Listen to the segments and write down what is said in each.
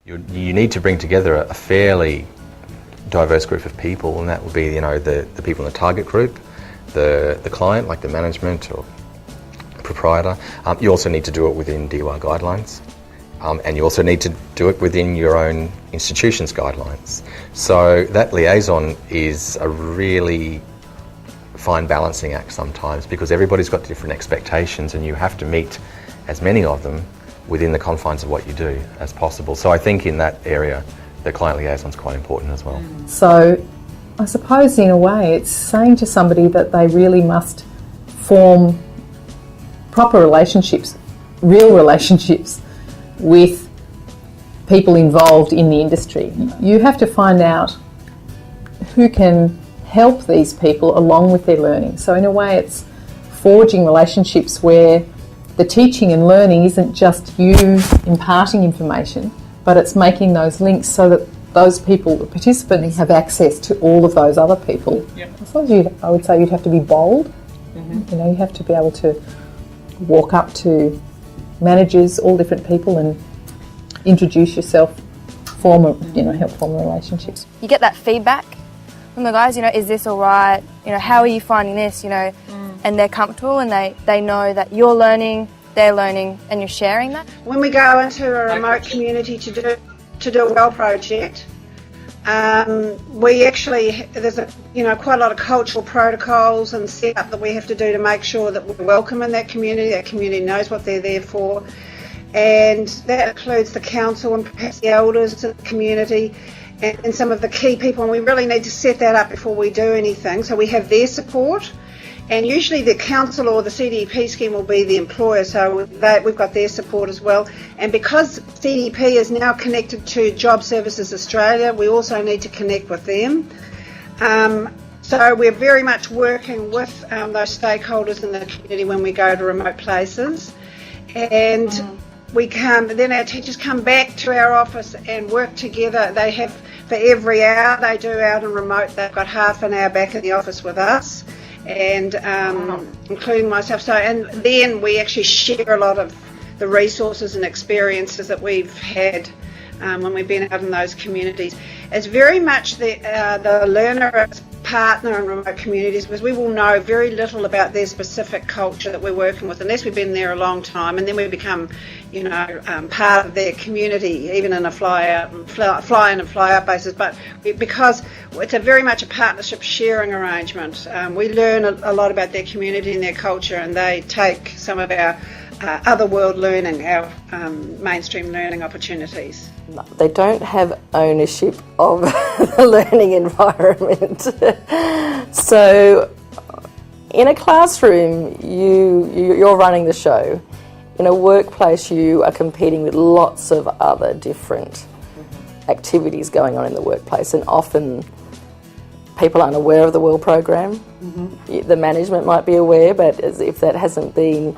You need to bring together a fairly diverse group of people, and that will be, the people in the target group, the client, like the management or proprietor. You also need to do it within DUR guidelines, and you also need to do it within your own institution's guidelines. So that liaison is a really fine balancing act sometimes, because everybody's got different expectations and you have to meet as many of them within the confines of what you do as possible. So I think in that area, the client liaison is quite important as well. So I suppose in a way it's saying to somebody that they really must form proper relationships, real relationships with people involved in the industry. You have to find out who can help these people along with their learning. So in a way it's forging relationships where the teaching and learning isn't just you imparting information, but it's making those links so that those people, the participants, have access to all of those other people. Yep. I suppose I would say you'd have to be bold. Mm-hmm. You have to be able to walk up to managers, all different people, and introduce yourself, help form relationships. You get that feedback from the guys, is this all right? How are you finding this? And they're comfortable and they know that you're learning, they're learning, and you're sharing that. When we go into a remote community to do a well project, we actually, there's quite a lot of cultural protocols and setup that we have to do to make sure that we're welcome in that community knows what they're there for, and that includes the council and perhaps the elders of the community and some of the key people, and we really need to set that up before we do anything, so we have their support. And usually the council or the CDP scheme will be the employer, so we've got their support as well. And because CDP is now connected to Job Services Australia, we also need to connect with them. So we're very much working with those stakeholders in the community when we go to remote places. And then our teachers come back to our office and work together. They have, for every hour they do out in remote, they've got half an hour back in the office with us. And including myself. And then we actually share a lot of the resources and experiences that we've had when we've been out in those communities. It's very much the learner partner in remote communities, because we will know very little about their specific culture that we're working with unless we've been there a long time, and then we become part of their community, even in a fly in and fly out basis. But because it's very much a partnership sharing arrangement, we learn a lot about their community and their culture, and they take some of our other world learning, our mainstream learning opportunities. No, they don't have ownership of the learning environment. So in a classroom, you're running the show. In a workplace, you are competing with lots of other different activities going on in the workplace, and often people aren't aware of the WELL program. Mm-hmm. The management might be aware, but if that hasn't been,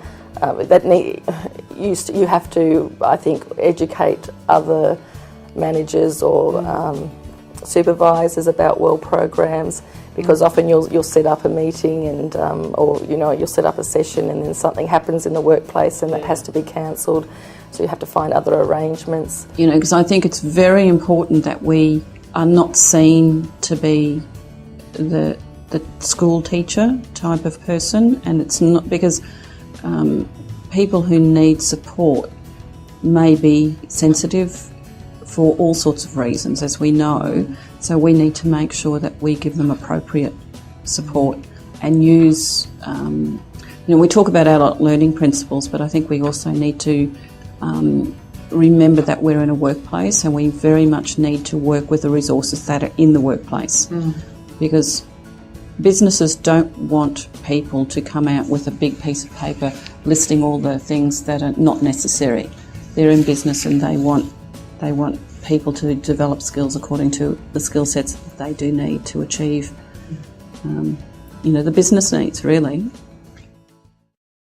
you have to, I think, educate other managers or supervisors about WELL programs, because often you'll set up a meeting and you'll set up a session and then something happens in the workplace and that has to be cancelled, so you have to find other arrangements. Because I think it's very important that we are not seen to be the school teacher type of person, and it's not, because people who need support may be sensitive for all sorts of reasons, as we know, so we need to make sure that we give them appropriate support and use, we talk about adult learning principles, but I think we also need to remember that we're in a workplace and we very much need to work with the resources that are in the workplace, because businesses don't want people to come out with a big piece of paper listing all the things that are not necessary. They're in business and they want people to develop skills according to the skill sets that they do need to achieve, the business needs, really.